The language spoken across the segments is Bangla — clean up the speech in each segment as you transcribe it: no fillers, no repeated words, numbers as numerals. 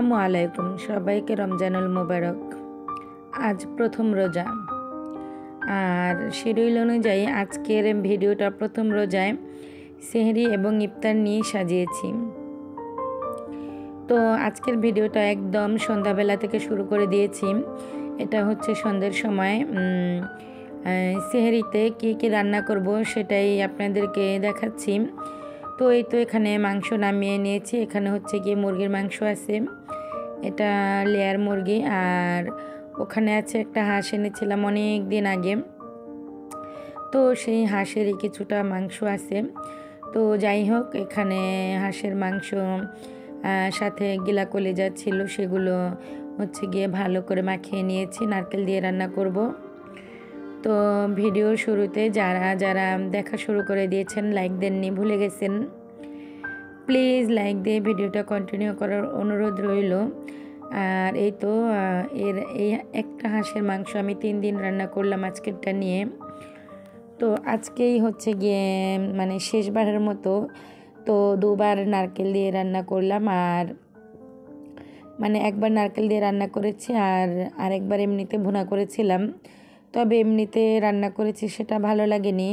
আসসালামু আলাইকুম, সবাইকে রমজানুল মোবারক। আজ প্রথম রোজা, আর শিডিউল অনুযায়ী আজকের ভিডিওটা প্রথম রোজায় সেহরি এবং ইফতার নিয়ে সাজিয়েছি। তো আজকের ভিডিওটা একদম সন্ধ্যাবেলা থেকে শুরু করে দিয়েছি। এটা হচ্ছে সন্ধ্যের সময়। সেহরিতে কী কী রান্না করব সেটাই আপনাদেরকে দেখাচ্ছি। তো এই তো এখানে মাংস নামিয়ে নিয়েছি। এখানে হচ্ছে গিয়ে মুরগির মাংস আছে, এটা লেয়ার মুরগি, আর ওখানে আছে একটা হাঁস এনেছিলাম অনেক দিন আগে, তো সেই হাঁসেরই কিছুটা মাংস আছে। তো যাই হোক, এখানে হাঁসের মাংস সাথে গিলা কলিজা ছিল, সেগুলো হচ্ছে গিয়ে ভালো করে মাখিয়ে নিয়েছি, নারকেল দিয়ে রান্না করব। তো ভিডিওর শুরুতে যারা যারা দেখা শুরু করে দিয়েছেন, লাইক দেননি, ভুলে গেছেন, প্লিজ লাইক দিয়ে ভিডিওটা কন্টিনিউ করার অনুরোধ রইল। আর এই তো এই একটা হাঁসের মাংস আমি 3 দিন রান্না করলাম আজকেরটা নিয়ে। তো আজকেই হচ্ছে গিয়ে মানে শেষবারের মতো, তো 2বার নারকেল দিয়ে রান্না করলাম। আর মানে একবার নারকেল দিয়ে রান্না করেছি, আর আরেকবার এমনিতে ভুনা করেছিলাম। তবে এমনিতে রান্না করেছি সেটা ভালো লাগেনি,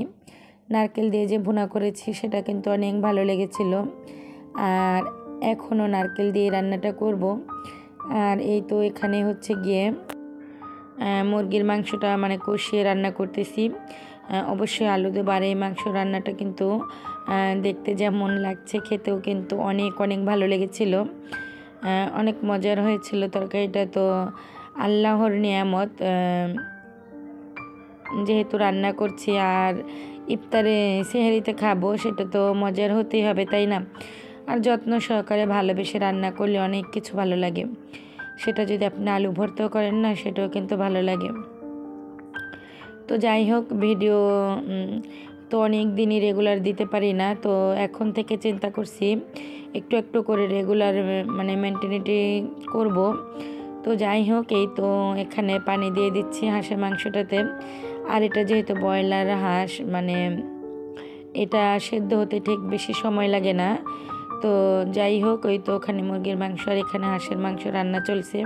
নারকেল দিয়ে যে ভুনা করেছি সেটা কিন্তু অনেক ভালো লেগেছিল। আর এখনও নারকেল দিয়ে রান্নাটা করব। আর এই তো এখানে হচ্ছে গিয়ে মুরগির মাংসটা মানে কষিয়ে রান্না করতেছি। অবশ্যই আলু দেবার এই মাংস রান্নাটা কিন্তু দেখতে যেমন লাগছে, খেতেও কিন্তু অনেক অনেক ভালো লেগেছিল, অনেক মজার হয়েছিল তরকারিটা। তো আল্লাহর নিয়ামত, যেহেতু রান্না করছি আর ইফতারে সেহরিতে খাবো, সেটা তো মজার হতেই হবে, তাই না? আর যত্ন সহকারে ভালোবেসে রান্না করলে অনেক কিছু ভালো লাগে। সেটা যদি আপনি আলু ভর্তাও করেন না, সেটাও কিন্তু ভালো লাগে। তো যাই হোক, ভিডিও তো অনেক দিনই রেগুলার দিতে পারি না, তো এখন থেকে চিন্তা করছি একটু একটু করে রেগুলার মানে মেনটেনিটি করব। তো যাই হোক, এই তো এখানে পানি দিয়ে দিচ্ছি হাঁসের মাংসটাতে। আর এটা যেহেতু ব্রয়লার হাঁস, মানে এটা সেদ্ধ হতে ঠিক বেশি সময় লাগে না। তো যাই হোক, ওই তো ওখানে মুরগির মাংস আর এখানে হাঁসের মাংস রান্না চলছে।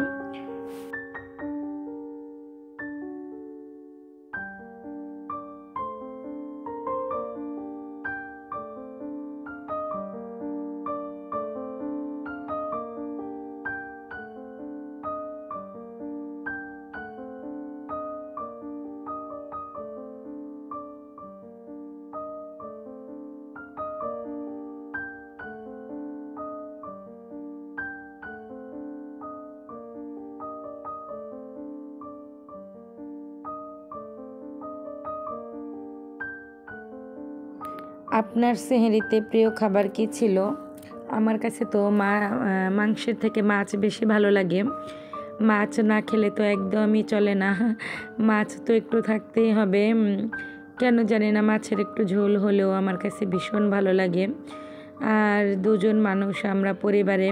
আপনার সেহরিতে প্রিয় খাবার কি ছিল? আমার কাছে তো মাংসের থেকে মাছ বেশি ভালো লাগে। মাছ না খেলে তো একদমই চলে না, মাছ তো একটু থাকতেই হবে। কেন জানি না, মাছের একটু ঝোল হলেও আমার কাছে ভীষণ ভালো লাগে। আর 2জন মানুষ আমরা পরিবারে,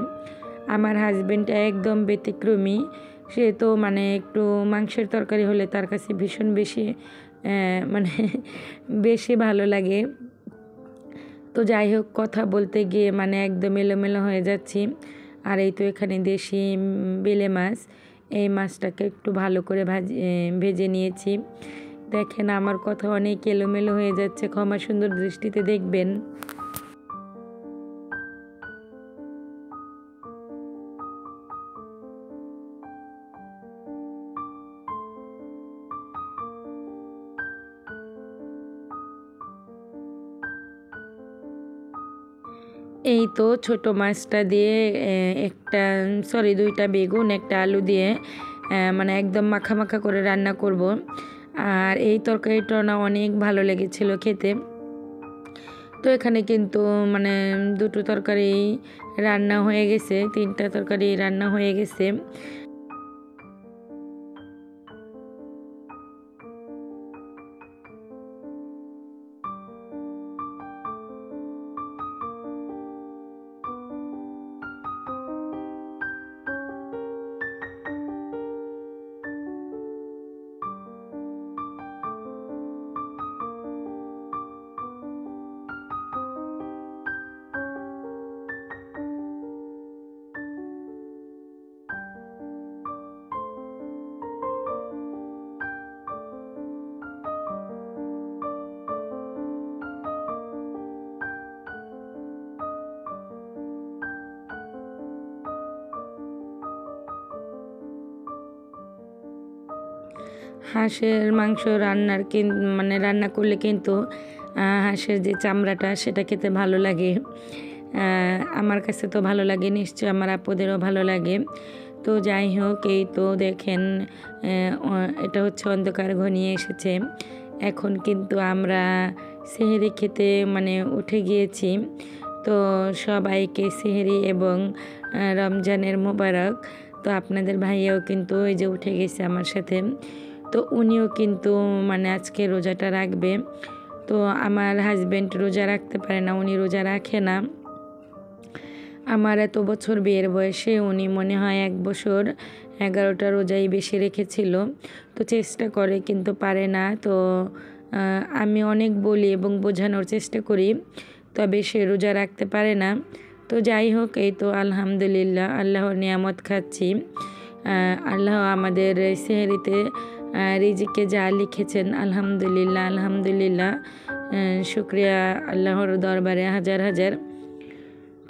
আমার হাজবেন্ড একদম ব্যতিক্রমী, সে তো মানে একটু মাংসের তরকারি হলে তার কাছে ভীষণ বেশি মানে বেশি ভালো লাগে। তো যাই হোক, কথা বলতে গিয়ে মানে একদম এলোমেলো হয়ে যাচ্ছি। আর এই তো এখানে দেশি বেলে মাছ, এই মাছটাকে একটু ভালো করে ভেজে নিয়েছি। দেখেন আমার কথা অনেক এলোমেলো হয়ে যাচ্ছে, ক্ষমা সুন্দর দৃষ্টিতে দেখবেন। এই তো ছোট মাছটা দিয়ে সরি 2টা বেগুন, একটা আলু দিয়ে মানে একদম মাখা মাখা করে রান্না করব। আর এই তরকারিটা না অনেক ভালো লেগেছিল খেতে। তো এখানে কিন্তু মানে 2টো তরকারি রান্না হয়ে গেছে, 3টা তরকারি রান্না হয়ে গেছে। হাঁসের মাংস মানে রান্না করলে কিন্তু হাঁসের যে চামড়াটা সেটা খেতে ভালো লাগে। আমার কাছে তো ভালো লাগে, নিশ্চয় আমার আপুদেরও ভালো লাগে। তো যাই হোক, এই তো দেখেন এটা হচ্ছে অন্ধকার ঘনিয়ে এসেছে। এখন কিন্তু আমরা সেহরি খেতে মানে উঠে গিয়েছি। তো সবাইকে সেহরি এবং রমজানের মোবারক। তো আপনাদের ভাইয়াও কিন্তু ওই যে উঠে গেছে আমার সাথে। তো উনিও কিন্তু মানে আজকে রোজাটা রাখবে। তো আমার হাজব্যান্ড রোজা রাখতে পারে না, উনি রোজা রাখে না। আমার এত বছর বিয়ের বয়সে উনি মনে হয় 1 বছর 11টা রোজাই বেশি রেখেছিল। তো চেষ্টা করে কিন্তু পারে না। তো আমি অনেক বলি এবং বোঝানোর চেষ্টা করি, তবে সে রোজা রাখতে পারে না। তো যাই হোক, এই তো আলহামদুলিল্লাহ আল্লাহর নিয়ামত খাচ্ছি। আল্লাহ আমাদের সেহরিতে রিজিকে যা লিখেছেন, আলহামদুলিল্লাহ আলহামদুলিল্লাহ, শুক্রিয়া আল্লাহর দরবারে হাজার হাজার।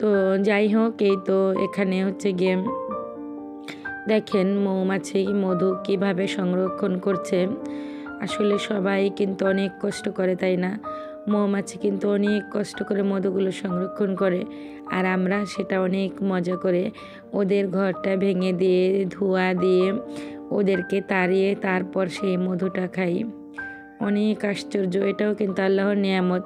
তো যাই হোক, এই তো এখানে হচ্ছে গিয়ে দেখেন মৌমাছি মধু কিভাবে সংরক্ষণ করছে। আসলে সবাই কিন্তু অনেক কষ্ট করে, তাই না? মৌমাছি কিন্তু অনেক কষ্ট করে মধুগুলো সংরক্ষণ করে, আর আমরা সেটা অনেক মজা করে ওদের ঘরটা ভেঙে দিয়ে ধোঁয়া দিয়ে ওদেরকে তাড়িয়ে তারপর সেই মধুটা খাই। অনেক আশ্চর্য, এটাও কিন্তু আল্লাহর নিয়ামত।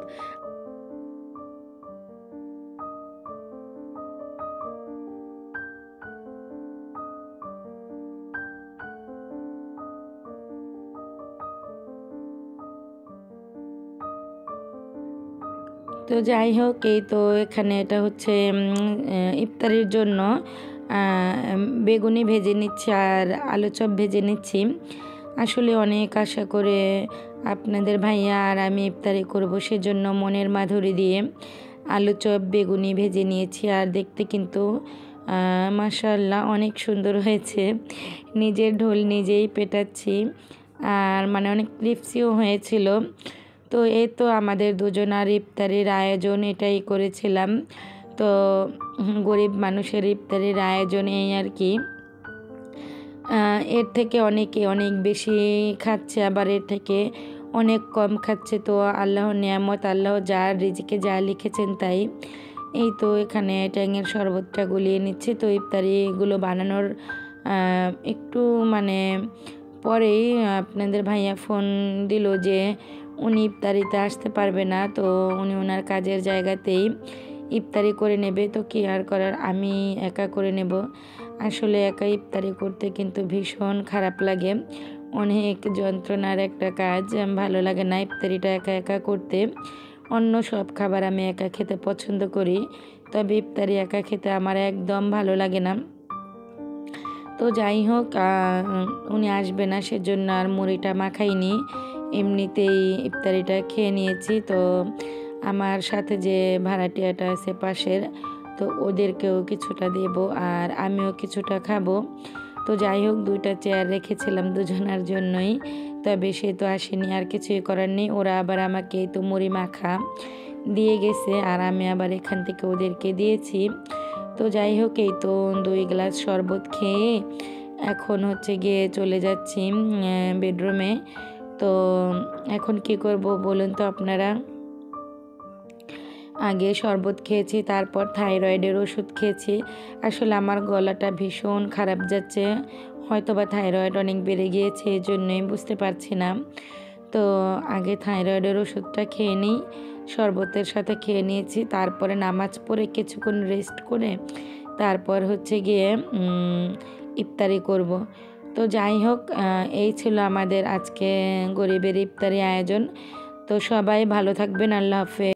তো যাই হোক, এই তো এখানে এটা হচ্ছে ইফতারির জন্য বেগুনি ভেজে নিচ্ছি আর আলু চপ ভেজে নিচ্ছি। আসলে অনেক আশা করে আপনাদের ভাইয়া আর আমি ইফতারি করব, সেজন্য মনের মাধুরী দিয়ে আলু চপ বেগুনি ভেজে নিয়েছি। আর দেখতে কিন্তু মাশাআল্লাহ অনেক সুন্দর হয়েছে। নিজের ঢোল নিজেই পেটাচ্ছি, আর মানে অনেক ক্রিপসিও হয়েছিল। তো এই তো আমাদের দুজনার ইফতারির আয়োজন এটাই করেছিলাম। তো গরিব মানুষের ইফতারির আয়োজন এই আর কি। এর থেকে অনেকে অনেক বেশি খাচ্ছে, আবার এর থেকে অনেক কম খাচ্ছে। তো আল্লাহর নিয়ামত, আল্লাহ যার রিজিকে যা লিখেছেন তাই। এই তো এখানে ট্যাঙের শরবতটা গুলিয়ে নিচ্ছি। তো ইফতারিগুলো বানানোর একটু মানে পরেই আপনাদের ভাইয়া ফোন দিল যে উনি ইফতারিতে আসতে পারবে না, তো উনি ওনার কাজের জায়গাতেই ইফতারি করে নেবে। তো কি আর করার, আমি একা করে নেব। আসলে একা ইফতারি করতে কিন্তু ভীষণ খারাপ লাগে, অনেক যন্ত্রণার একটা কাজ, ভালো লাগে না ইফতারিটা একা একা করতে। অন্য সব খাবার আমি একা খেতে পছন্দ করি, তবে ইফতারি একা খেতে আমার একদম ভালো লাগে না। তো যাই হোক, উনি আসবে না সেজন্য আর মুড়িটা মাখাইনি, এমনিতেই ইফতারিটা খেয়ে নিয়েছি। তো আমার সাথে যে ভাড়াটিয়াটা আছে পাশের, তো ওদেরকেও কিছুটা দেব আর আমিও কিছুটা খাবো। তো যাই হোক, 2টা চেয়ার রেখেছিলাম দুজনার জন্যই, তবে সে তো আসেনি, আর কিছুই করার নেই। ওরা আবার আমাকে তো মুড়ি মাখা দিয়ে গেছে, আর আমি আবার এখান থেকে ওদেরকে দিয়েছি। তো যাই হোক, এই তো 2 গ্লাস শরবত খেয়ে এখন হচ্ছে গিয়ে চলে যাচ্ছি বেডরুমে। তো এখন কি করব বলুন তো আপনারা। আগে শরবত খেয়েছি, তারপর থাইরয়েডের ওষুধ খেয়েছি। আসলে আমার গলাটা ভীষণ খারাপ যাচ্ছে, হয়তো বা থাইরয়েড অনেক বেড়ে গিয়েছে, এই জন্যই বুঝতে পারছি না। তো আগে থাইরয়েডের ওষুধটা খেয়ে নিই, শরবতের সাথে খেয়ে নিয়েছি। তারপরে নামাজ পড়ে কিছুক্ষণ রেস্ট করে তারপর হচ্ছে গিয়ে ইফতারি করব। তো যাই হোক, এই ছিল আমাদের আজকে গরিবের ইফতারি আয়োজন। তো সবাই ভালো থাকবেন, আল্লাহ হাফেজ।